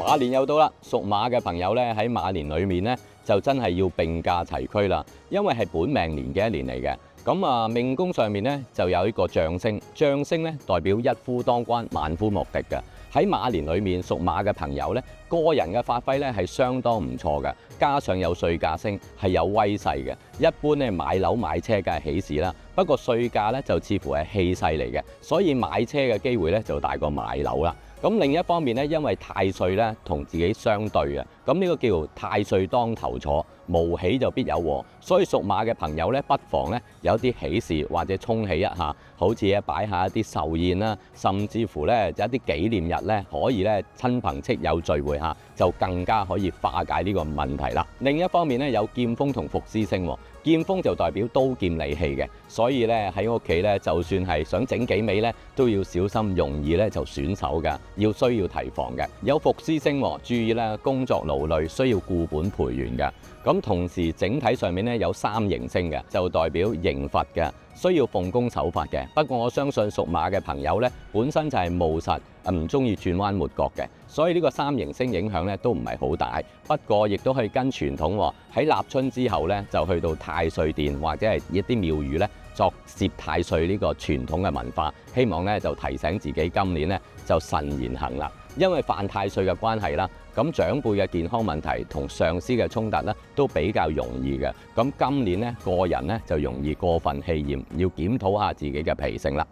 馬年又到啦，屬馬嘅朋友咧喺馬年裏面咧就真係要並駕齊驅啦，因為係本命年嘅一年嚟嘅。咁啊，命宮上面咧就有一個將星，將星咧代表一夫當關，萬夫莫敵嘅。喺馬年裏面，屬馬嘅朋友咧，個人嘅發揮咧係相當唔錯嘅，加上有歲駕星係有威勢嘅。一般咧買樓買車梗係喜事啦，不過歲駕咧就似乎係氣勢嚟嘅，所以買車嘅機會咧就大過買樓啦。咁另一方面咧，因為太歲咧同自己相對啊，咁呢個叫太歲當頭坐，無喜就必有禍，所以屬馬嘅朋友咧，不妨咧有啲喜事或者沖喜一下，好似咧擺下一啲壽宴啦，甚至乎咧有一啲紀念日咧，可以咧親朋戚友聚會下，就更加可以化解呢個問題啦。另一方面咧，有劍鋒同伏屍星，劍鋒就代表刀劍利器嘅，所以咧喺屋企咧，就算係想整幾味咧，都要小心，容易咧就損手㗎，需要提防嘅。有伏屍星，注意咧工作勞累，需要固本培元嘅。咁同時整體上面咧有三刑星嘅，就代表刑罰嘅，需要奉公守法嘅。不過我相信屬馬嘅朋友咧，本身就係務實，唔中意轉彎抹角嘅，所以呢個三刑星影響咧都唔係好大。不過亦都可以跟傳統喺立春之後咧，就去到太歲殿或者係一啲廟宇咧作攝太歲呢個傳統嘅文化，希望咧就提醒自己今年咧就慎言行啦。因為犯太歲嘅關係啦，咁長輩嘅健康問題同上司嘅衝突咧都比較容易嘅。咁今年咧個人咧就容易過分氣焰，要檢討下自己嘅脾性啦。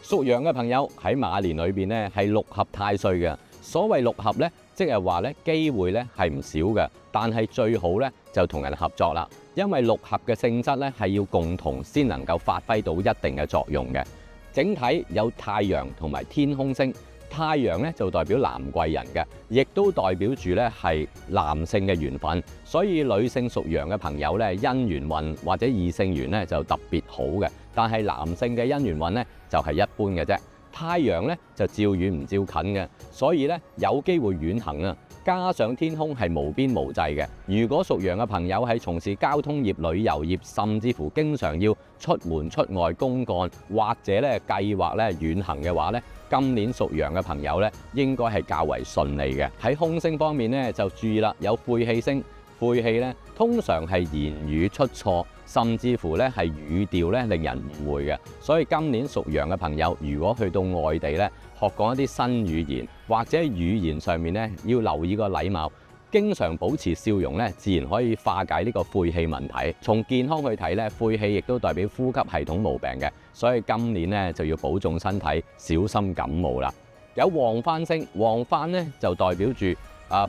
屬羊嘅朋友喺馬年裏邊咧係六合太歲嘅。所謂六合咧，即係話咧機會咧係唔少嘅，但係最好咧就同人合作啦。因為六合嘅性質咧係要共同先能夠發揮到一定嘅作用嘅。整體有太陽同埋天空星，太陽咧就代表男貴人嘅，亦都代表住咧係男性嘅緣分。所以女性屬羊嘅朋友咧，姻緣運或者異性緣咧就特別好嘅，但係男性嘅姻緣運咧就係一般嘅啫。太陽咧就照遠唔照近嘅，所以咧有機會遠行啊。加上天空係無邊無際嘅，如果屬羊嘅朋友係從事交通業、旅遊業，甚至乎經常要出門出外公幹，或者咧計劃咧遠行嘅話咧，今年屬羊嘅朋友咧應該係較為順利嘅。喺空星方面咧就注意啦，有晦氣星。晦氣咧通常係言語出錯，甚至乎咧係語調咧令人誤會嘅。所以今年屬羊嘅朋友，如果去到外地咧學講一啲新語言，或者語言上面咧要留意個禮貌，經常保持笑容咧，自然可以化解呢個晦氣問題。從健康去睇咧，晦氣亦都代表呼吸系統毛病嘅，所以今年咧就要保重身體，小心感冒啦。有黃幡星，黃幡咧就代表住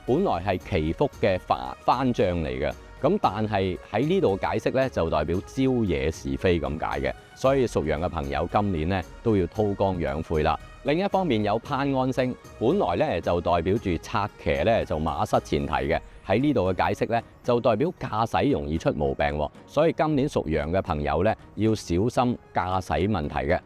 本來係祈福嘅幡將嚟嘅，咁但係喺呢度解釋咧就代表招惹是非咁解嘅，所以屬羊嘅朋友今年咧都要韜光養晦啦。另一方面有攀鞍星，本來咧就代表住策騎咧就馬失前蹄嘅，喺呢度嘅解釋咧就代表駕駛容易出毛病，所以今年屬羊嘅朋友咧要小心駕駛問題嘅。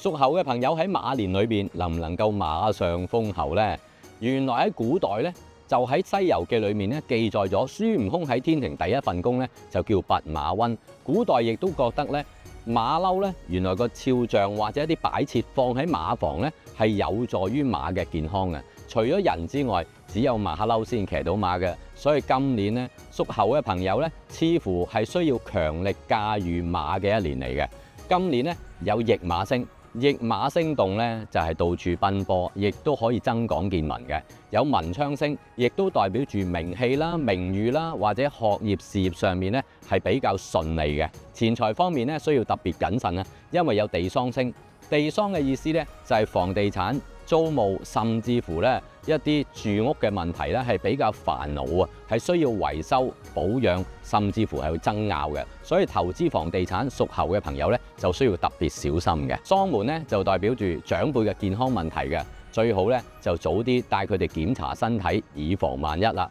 屬猴嘅朋友喺馬年裏邊能唔能夠馬上封侯呢？原來喺古代咧，就喺《西遊記》裏面咧記載咗孫悟空喺天庭第一份工咧就叫拔馬溫。古代亦都覺得咧馬騮咧原來個肖像或者一啲擺設放喺馬房咧係有助於馬嘅健康嘅。除咗人之外，只有馬騮先騎到馬嘅。所以今年咧屬猴嘅朋友咧似乎係需要強力駕馭馬嘅一年嚟嘅。今年咧有驛馬星。驛馬星動咧就係到處奔波，亦都可以增廣見聞嘅。有文昌星，亦都代表住名氣啦、名譽啦，或者學業事業上面咧係比較順利嘅。錢財方面咧需要特別謹慎啊，因為有地喪星。地喪嘅意思咧就係房地產、租務，甚至乎咧一啲住屋嘅問題咧係比較煩惱啊，係需要維修保養，甚至乎係會爭拗嘅。所以投資房地產屬猴嘅朋友咧就需要特別小心嘅。喪門咧就代表住長輩嘅健康問題嘅，最好咧就早啲帶佢哋檢查身體，以防萬一啦。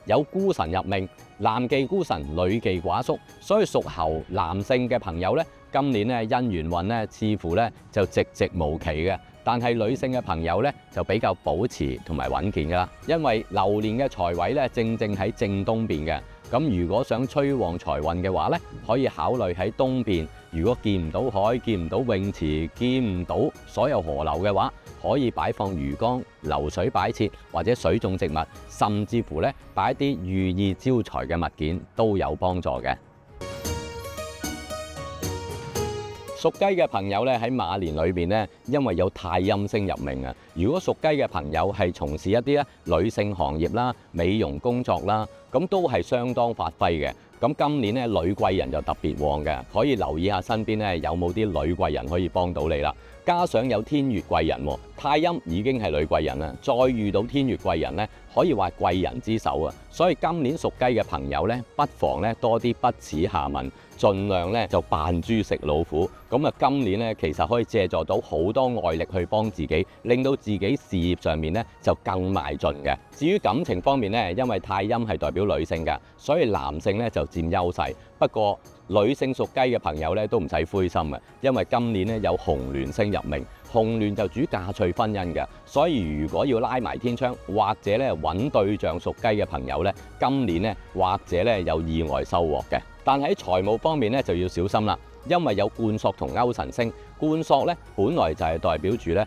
有孤神入命，男忌孤神，女忌寡宿，所以屬猴男性嘅朋友咧，今年咧姻緣運咧似乎咧就寂寂無期嘅。但係女性嘅朋友咧就比較保持同埋穩健㗎啦，因為流年嘅財位咧正喺正東邊嘅，咁如果想催旺財運嘅話呢，可以考慮喺東邊。如果見唔到海、見唔到泳池、見唔到所有河流嘅話，可以擺放魚缸、流水擺設或者水種植物，甚至乎咧擺一啲寓意招財嘅物件都有幫助嘅。屬雞嘅朋友咧喺馬年裏邊咧，因為有太陰星入命啊。如果屬雞嘅朋友係從事一啲咧女性行業啦、美容工作啦，咁都係相當發揮嘅。咁今年咧女貴人就特別旺嘅，可以留意下身邊咧有冇啲女貴人可以幫到你啦。加上有天月貴人，太陰已經係女貴人啦，再遇到天月貴人咧，可以話貴人之手啊。所以今年屬雞嘅朋友咧，不妨咧多啲不恥下問，盡量咧就扮豬食老虎。咁啊，今年咧其實可以借助到好多外力去幫自己，令到自己事業上面咧就更邁進嘅。至於感情方面咧，因為太陰係代表女性嘅，所以男性咧就佔優勢。不過女性屬雞嘅朋友咧都唔使灰心嘅，因為今年咧有紅鸞星入命，紅鸞就主嫁娶婚姻嘅，所以如果要拉埋天窗或者咧揾對象屬雞嘅朋友咧，今年咧或者咧有意外收穫嘅。但喺財務方面咧就要小心啦，因為有冠朔同勾神星，冠朔咧本來就係代表住咧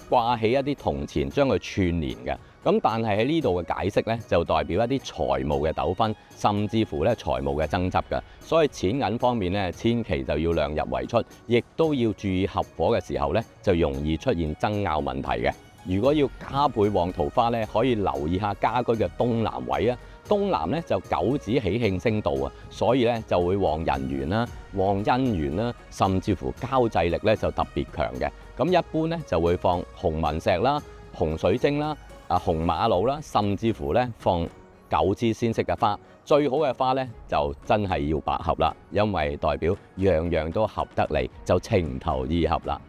掛起一啲銅錢將佢串連嘅。咁但係喺呢度嘅解釋咧，就代表一啲財務嘅糾紛，甚至乎咧財務嘅爭執嘅。所以錢銀方面咧，千祈就要量入為出，亦都要注意合夥嘅時候咧，就容易出現爭拗問題嘅。如果要加倍旺桃花咧，可以留意下家居嘅東南位啊。東南咧就九紫喜慶星度啊，所以咧就會旺人緣啦、旺姻緣啦，甚至乎交際力咧就特別強嘅。咁一般咧就會放紅紋石啦、紅水晶啦、紅瑪瑙啦，甚至乎咧放9支鮮色嘅花。最好嘅花咧就真係要百合啦，因為代表樣樣都合得嚟，就情投意合啦。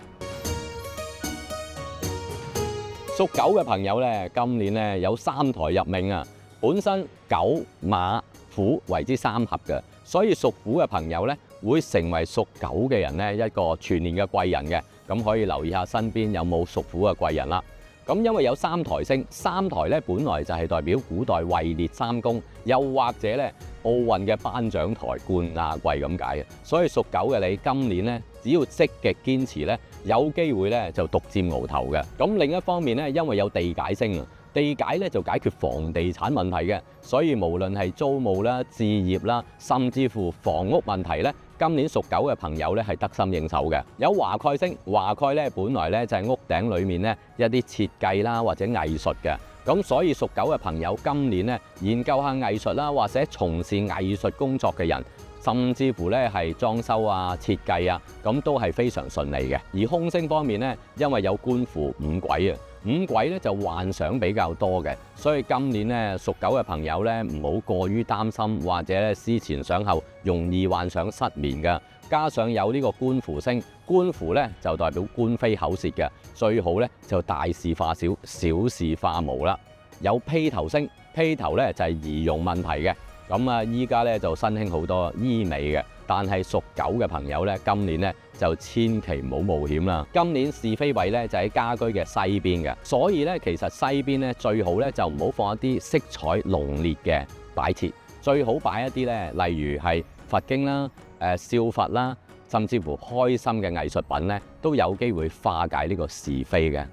屬狗嘅朋友咧，今年咧有3台入命啊！本身狗、馬、虎為之3合嘅，所以屬虎嘅朋友咧會成為屬狗嘅人咧一個全年嘅貴人嘅。咁可以留意下身邊有冇屬虎嘅貴人啦。咁因為有3台星，3台咧本來就係代表古代位列3公，又或者咧奧運嘅頒獎台冠亞季咁解嘅。所以屬狗嘅你今年咧，只要積極堅持咧，有機會咧就獨佔鰲頭嘅。咁另一方面咧，因為有地解星啊。地解咧就解決房地產問題嘅，所以無論係租務啦、置業啦，甚至乎房屋問題咧，今年屬狗嘅朋友咧係得心應手嘅。有華蓋星，華蓋咧本來咧就係屋頂裡面咧一啲設計啦或者藝術嘅，咁所以屬狗嘅朋友今年咧研究下藝術啦，或者從事藝術工作嘅人，甚至乎咧係裝修啊、設計啊，咁都係非常順利嘅。而空星方面咧，因為有官符五鬼啊。五鬼咧就幻想比較多嘅，所以今年咧屬狗嘅朋友咧唔好過於擔心，或者咧思前想後，容易患上失眠嘅。加上有呢個官符星，官符咧就代表官非口舌嘅，最好咧就大事化小，小事化無啦。有披頭星，披頭咧就係儀容問題嘅。咁啊，依家咧就新興好多醫美嘅，但係屬狗嘅朋友咧，今年咧就千祈唔好冒險啦。今年是非位咧就喺家居嘅西邊嘅，所以咧其實西邊咧最好咧就唔好放一啲色彩濃烈嘅擺設，最好擺一啲咧，例如係佛經啦、笑佛啦，甚至乎開心嘅藝術品咧，都有機會化解呢個是非嘅。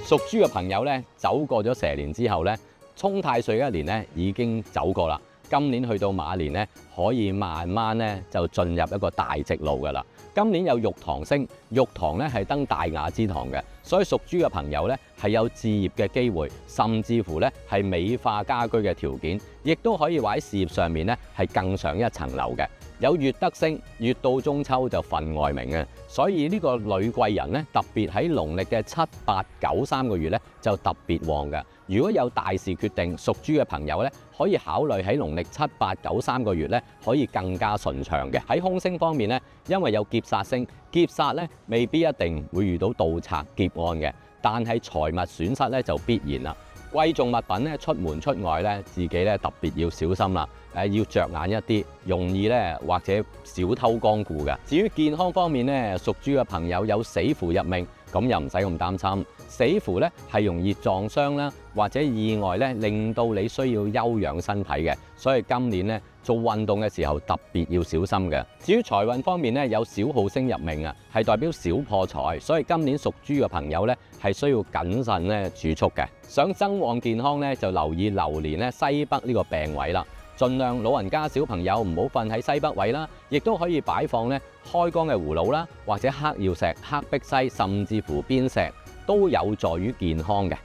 屬豬嘅朋友咧，走過咗蛇年之後咧，沖太歲一年咧已經走過啦，今年去到馬年咧，可以慢慢咧就進入一個大直路噶啦。今年有玉堂星，玉堂咧係登大雅之堂嘅，所以屬豬嘅朋友咧係有置業嘅機會，甚至乎咧係美化家居嘅條件，亦都可以話喺事業上面咧係更上一層樓嘅。有月德星，月到中秋就分外明嘅，所以呢個女貴人咧特別喺農曆嘅7、8、9 3個月咧就特別旺嘅。如果有大事決定，屬豬嘅朋友咧可以考慮喺農曆7、8、9 3個月咧可以更加順暢嘅。喺空星方面咧，因為有劫煞星，劫煞咧未必一定會遇到盜賊劫案嘅，但係財物損失咧就必然啦。貴重物品咧出門出外咧，自己咧特別要小心啦。要着眼一啲，容易咧或者小偷光顧嘅。至於健康方面咧，屬豬嘅朋友有死符入命，咁咁又唔使咁擔心。死符咧係容易撞傷啦，或者意外咧令到你需要休養身體嘅，所以今年咧做運動嘅時候特別要小心嘅。至於財運方面咧，有小耗星入命啊，係代表小破財，所以今年屬豬嘅朋友咧係需要謹慎咧儲蓄嘅。想增旺健康咧，就留意流年咧西北呢個病位啦。盡量老人家小朋友唔好瞓喺西北位啦，亦都可以擺放咧開光嘅葫蘆啦，或者黑曜石、黑碧璽，甚至乎邊石都有助於健康嘅。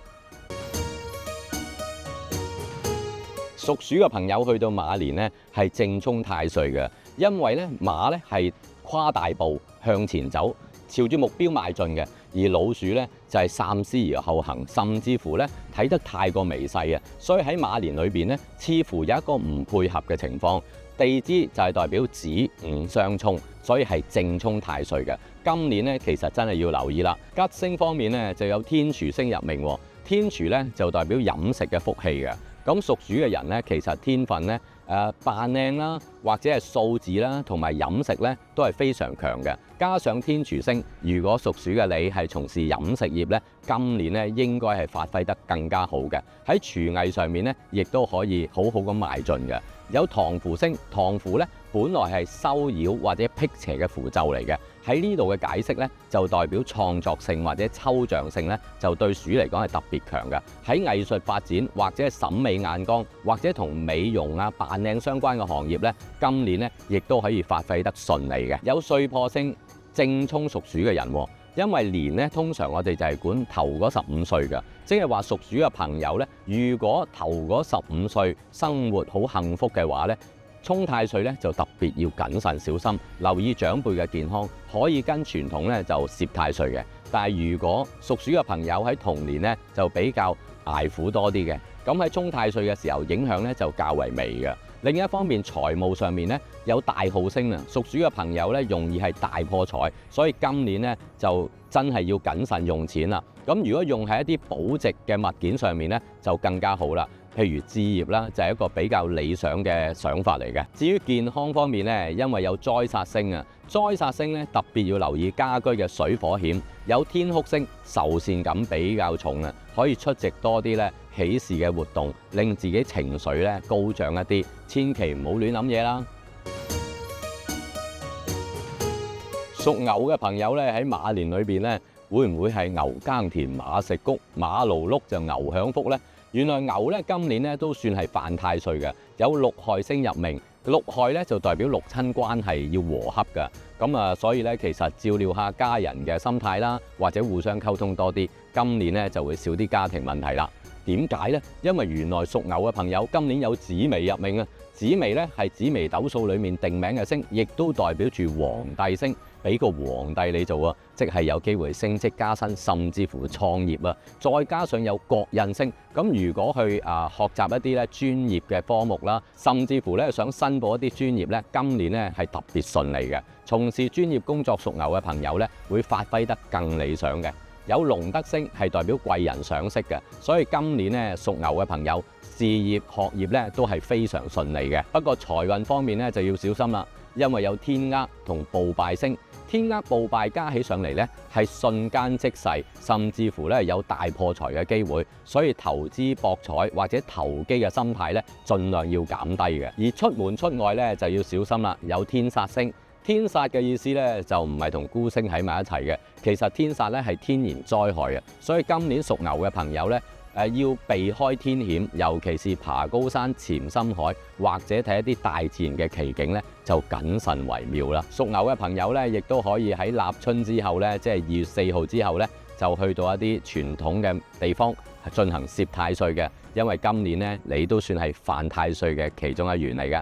屬鼠嘅朋友去到馬年咧係正沖太歲嘅，因為咧馬咧係跨大步向前走，朝住目標邁進嘅。而老鼠咧就係三思而後行，甚至乎咧睇得太過微細啊，所以喺馬年裏邊咧，似乎有一個唔配合嘅情況。地支就係代表子午相沖，所以係正沖太歲嘅。今年咧其實真係要留意啦。吉星方面咧就有天廚星入命，天廚咧就代表飲食嘅福氣嘅。咁屬鼠嘅人咧，其實天分咧扮靚啦，或者係數字啦，同埋飲食咧都係非常強嘅。加上天廚星，如果屬鼠嘅你係從事飲食業咧，今年咧應該係發揮得更加好嘅。喺廚藝上面咧，亦都可以好好咁邁進嘅。有唐符星，唐符咧本來係收擾或者辟邪嘅符咒嚟嘅。喺呢度嘅解釋咧，就代表創作性或者抽象性咧，就對鼠嚟講係特別強嘅。喺藝術發展或者係審美眼光，或者同美容啊扮靚相關嘅行業咧，今年咧亦都可以發揮得順利嘅。有歲破星正沖屬鼠嘅人，因為年咧通常我哋就係管頭嗰15歲嘅，即係話屬鼠嘅朋友咧，如果頭嗰15歲生活好幸福嘅話咧，沖太歲咧就特別要謹慎小心，留意長輩嘅健康，可以跟傳統咧就攝太歲嘅。但係如果屬鼠嘅朋友喺同年咧就比較捱苦多啲嘅，咁喺沖太歲嘅時候影響咧就較為微嘅。另一方面，財務上面咧有大耗星啊，屬鼠嘅朋友咧容易係大破財，所以今年咧就真係要謹慎用錢啦。咁如果用喺一啲保值嘅物件上面咧，就更加好啦。譬如置業啦，就係一個比較理想嘅想法嚟嘅。至於健康方面咧，因為有災煞星啊，災煞星咧特別要留意家居嘅水火險。有天哭星，愁善感比較重啊，可以出席多啲咧喜事嘅活動，令自己情緒咧高漲一啲，千祈唔好亂諗嘢啦。屬牛嘅朋友咧喺馬年裏邊咧，會唔會係牛耕田馬食穀，馬勞碌就牛享福呢？原來牛咧今年咧都算係犯太歲嘅，有六害星入命。六害咧就代表六親關係要和洽㗎，咁啊，所以咧其實照料下家人嘅心態啦，或者互相溝通多啲，今年咧就會少啲家庭問題啦。點解呢？因為原來屬牛嘅朋友今年有紫微入命啊！紫微咧係紫微斗數裡面定名嘅星，亦都代表住皇帝星，俾個皇帝你做啊，即係有機會升職加薪，甚至乎創業啊！再加上有國印星，咁如果去學習一啲咧專業嘅科目啦，甚至乎咧想申報一啲專業咧，今年咧係特別順利嘅。從事專業工作屬牛嘅朋友咧，會發揮得更理想嘅。有龍德星係代表貴人賞識嘅，所以今年咧屬牛嘅朋友事業學業咧都係非常順利嘅。不過財運方面咧就要小心啦，因為有天厄同暴敗星，天厄暴敗加起上嚟咧係瞬間即逝，甚至乎咧有大破財嘅機會，所以投資博彩或者投機嘅心態咧盡量要減低嘅。而出門出外咧就要小心啦，有天煞星。天煞嘅意思咧就唔係同孤星喺埋一齊嘅，其實天煞咧係天然災害啊，所以今年屬牛嘅朋友咧要避開天險，尤其是爬高山、潛深海或者睇一啲大自然嘅奇景咧，就謹慎為妙啦。屬牛嘅朋友咧，亦都可以喺立春之後咧，即係2月4號之後咧，就去到一啲傳統嘅地方進行攝太歲嘅，因為今年咧你都算係犯太歲嘅其中一員嚟嘅。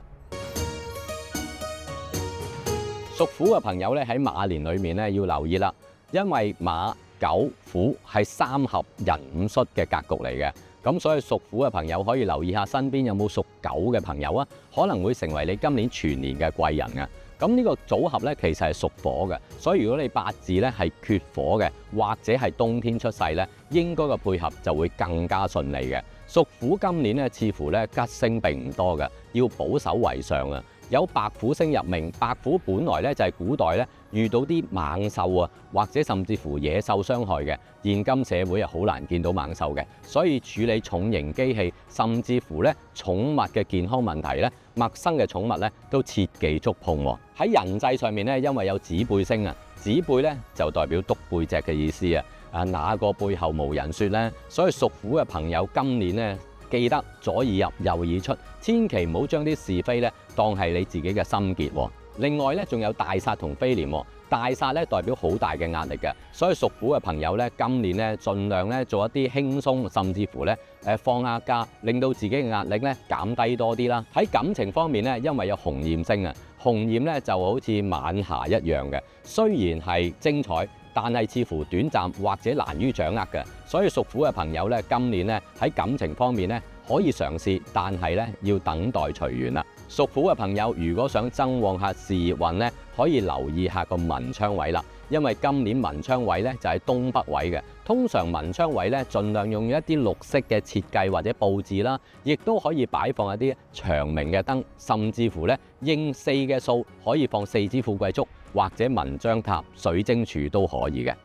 屬虎嘅朋友咧喺馬年裏面咧要留意啦，因為馬、狗、虎係三合人五戌嘅格局嚟嘅，咁所以屬虎嘅朋友可以留意下身邊有冇屬狗嘅朋友啊，可能會成為你今年全年嘅貴人啊。咁呢個組合咧其實係屬火嘅，所以如果你八字咧係缺火嘅，或者係冬天出世咧，應該個配合就會更加順利嘅。屬虎今年咧似乎咧吉星並唔多嘅，要保守為上啊。有白虎星入命，白虎本來咧就係古代咧遇到啲猛獸啊，或者甚至乎野獸傷害嘅。現今社會好難見到猛獸嘅，所以處理重型機器，甚至乎咧寵物嘅健康問題咧，陌生嘅寵物咧都切忌觸碰喎。喺人際上面咧，因為有指背星啊，指背咧就代表篤背脊嘅意思啊。哪個背後無人說呢？所以屬虎嘅朋友今年咧，記得左耳入右耳出，千祈唔好將啲是非咧當係你自己嘅心結喎。另外咧，仲有大煞同飛廉喎。大煞咧代表好大嘅壓力嘅，所以屬虎嘅朋友咧，今年咧盡量咧做一啲輕鬆，甚至乎咧放下假，令到自己嘅壓力咧減低多啲啦。喺感情方面咧，因為有紅焰星啊，紅焰咧就好似晚霞一樣嘅，雖然係精彩，但係似乎短暫或者難於掌握嘅。所以屬虎嘅朋友咧，今年咧喺感情方面咧可以嘗試，但係咧要等待隨緣啦。屬虎嘅朋友如果想增旺下事業運咧，可以留意下個文昌位啦，因為今年文昌位咧就係東北位嘅。通常文昌位咧，盡量用一啲綠色嘅設計或者佈置啦，亦都可以擺放一啲長明嘅燈，甚至乎咧應四嘅數可以放4支富貴竹或者文章塔、水晶柱都可以嘅。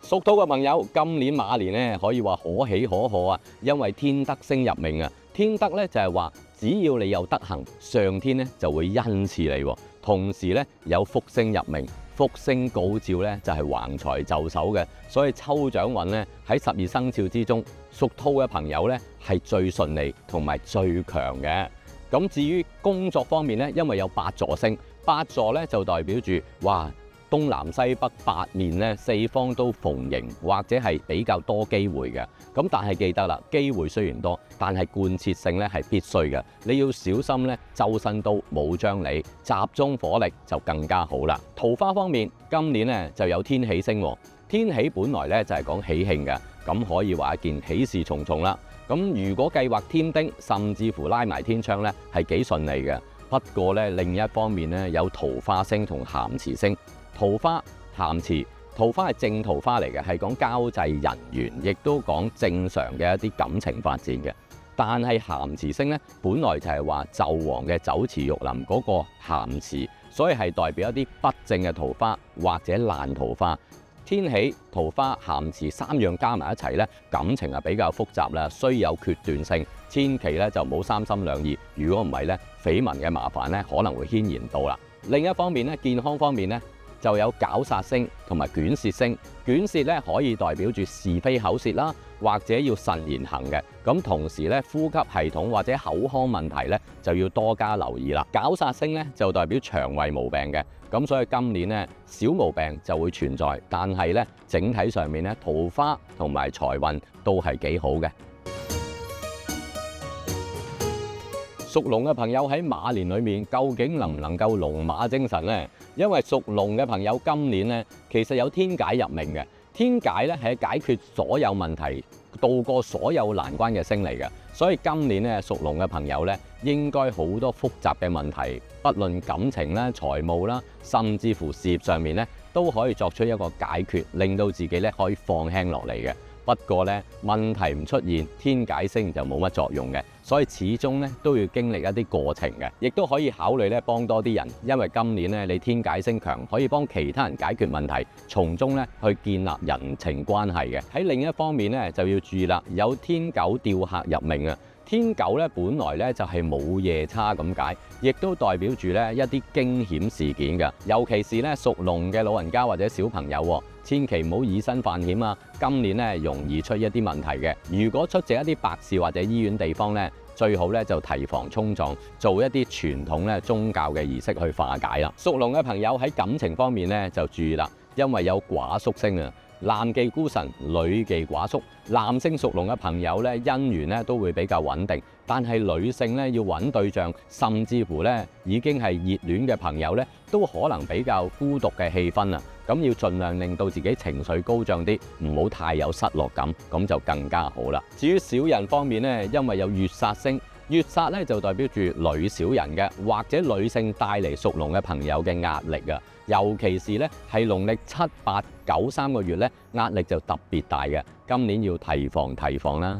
屬兔嘅朋友，今年馬年咧可以話可喜可賀啊，因為天德星入命啊。天德咧就係話，只要你有德行，上天咧就會恩賜你喎。同時咧有福星入命，福星告召咧就係橫財就手嘅，所以抽獎運咧喺12生肖之中，屬兔嘅朋友咧係最順利同埋最強嘅。咁至於工作方面咧，因為有8座星，8座咧就代表住哇，東南西北8面咧，四方都逢迎，或者係比較多機會嘅。咁但係記得啦，機會雖然多，但係貫徹性咧係必須嘅。你要小心咧，周身刀冇張利，集中火力就更加好啦。桃花方面，今年咧就有天喜星喎。天喜本來咧就係講喜慶嘅，咁可以話一件喜事重重啦。咁如果計劃添丁，甚至乎拉埋天窗咧，係幾順利嘅。不過咧，另一方面咧有桃花星同咸池星。桃花、咸池，桃花係正桃花嚟嘅，係講交際人緣，亦都講正常嘅一啲感情發展嘅。但係咸池星咧，本來就係話紂王嘅酒池肉林嗰個咸池，所以係代表一啲不正嘅桃花或者爛桃花。天喜、桃花、咸池3樣加埋一齊咧，感情係比較複雜啦，需有決斷性，千祈咧就唔好三心兩意。如果唔係咧，緋聞嘅麻煩咧可能會牽連到啦。另一方面咧，健康方面咧，就有絞殺星同埋卷舌星。卷舌咧可以代表住是非口舌啦，或者要慎言行嘅。咁同時咧，呼吸系統或者口腔問題咧就要多加留意啦。絞殺星咧就代表腸胃毛病嘅。咁所以今年咧小毛病就會存在，但係咧整體上面咧桃花同埋財運都係幾好嘅。屬龍嘅朋友喺馬年裏面，究竟能唔能夠龍馬精神呢？因為屬龍嘅朋友今年咧，其實有天解入命嘅。天解咧係解決所有問題、渡過所有難關嘅星嚟嘅。所以今年咧屬龍嘅朋友咧，應該好多複雜嘅問題，不論感情啦、財務啦，甚至乎事業上面咧，都可以作出一個解決，令到自己咧可以放輕落嚟嘅。不過咧，問題唔出現，天解星就冇乜作用嘅，所以始終咧都要經歷一啲過程嘅，亦都可以考慮咧幫多啲人，因為今年咧你天解星強，可以幫其他人解決問題，從中咧去建立人情關係嘅。喺另一方面咧就要注意啦，有天狗吊客入命啊！天狗咧本來咧就係冇夜叉咁解，亦都代表住咧一啲驚險事件嘅，尤其是咧屬龍嘅老人家或者小朋友，千祈唔好以身犯險啊！今年咧容易出一啲問題嘅。如果出席一啲白事或者醫院地方咧，最好咧就提防衝撞，做一啲傳統咧宗教嘅儀式去化解啦。屬龍嘅朋友喺感情方面咧就注意啦，因為有寡宿星啊。男忌孤神，女忌寡宿。男性屬龍嘅朋友咧，姻緣咧都會比較穩定，但係女性咧要揾對象，甚至乎咧已經係熱戀嘅朋友咧，都可能比較孤獨嘅氣氛啊。咁要盡量令到自己情緒高漲啲，唔好太有失落感，咁就更加好啦。至於小人方面咧，因為有月煞星。月煞咧就代表住女小人嘅，或者女性帶嚟屬龍嘅朋友嘅壓力啊，尤其是咧係農曆7、8、9 3個月咧，壓力就特別大嘅，今年要提防啦。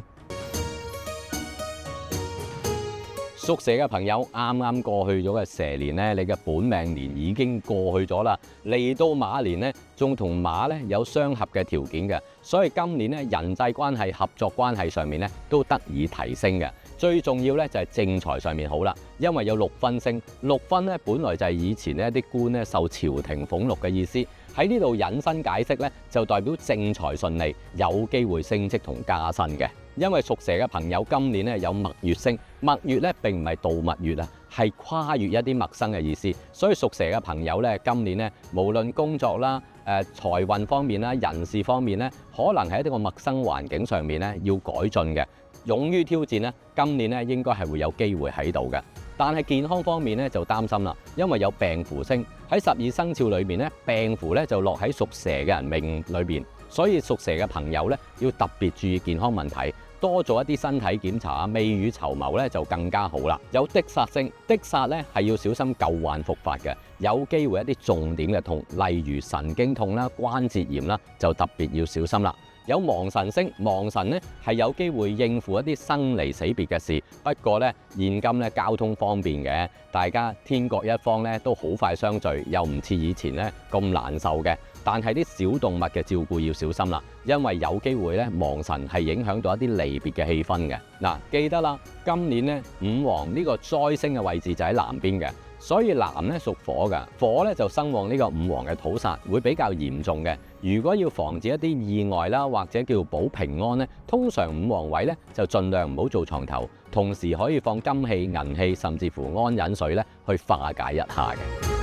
屬蛇嘅朋友，啱啱過去咗嘅蛇年呢，你嘅本命年已經過去咗啦。嚟到馬年呢，仲同馬呢有相合嘅條件嘅，所以今年呢，人際關係、合作關係上面呢都得以提升嘅。最重要呢就係正財上面好啦，因為有6分星，6分呢本來就係以前呢啲官呢受朝廷俸祿嘅意思。喺呢度引申解釋咧，就代表正財順利，有機會升職同加薪嘅。因為屬蛇嘅朋友今年咧有蜜月星，蜜月咧並唔係度蜜月啊，係跨越一啲陌生嘅意思。所以屬蛇嘅朋友咧，今年咧無論工作啦、財運方面啦、人事方面咧，可能喺一個陌生環境上面咧要改進嘅，勇於挑戰咧，今年咧應該係會有機會喺度嘅。但係健康方面咧就擔心啦，因為有病符星喺12生肖裏面咧，病符咧就落喺屬蛇嘅人命裏邊，所以屬蛇嘅朋友咧要特別注意健康問題，多做一啲身體檢查啊，未雨綢繆咧就更加好啦。有的煞星，的煞咧係要小心舊患復發嘅，有機會一啲重點嘅痛，例如神經痛啦、關節炎啦，就特別要小心啦。有亡神星，亡神咧係有機會應付一啲生離死別嘅事，不過咧現今咧交通方便嘅，大家天各一方咧都好快相聚，又唔似以前咧咁難受嘅。但係啲小動物嘅照顧要小心啦，因為有機會咧亡神係影響到一啲離別嘅氣氛嘅。嗱，記得啦，今年咧五黃呢個災星嘅位置就喺南邊嘅。所以南咧屬火㗎，火咧就生旺呢個五黃嘅土煞，會比較嚴重嘅。如果要防止一啲意外啦，或者叫保平安咧，通常五黃位咧就盡量唔好做床頭，同時可以放金器、銀器，甚至乎安忍水咧去化解一下嘅。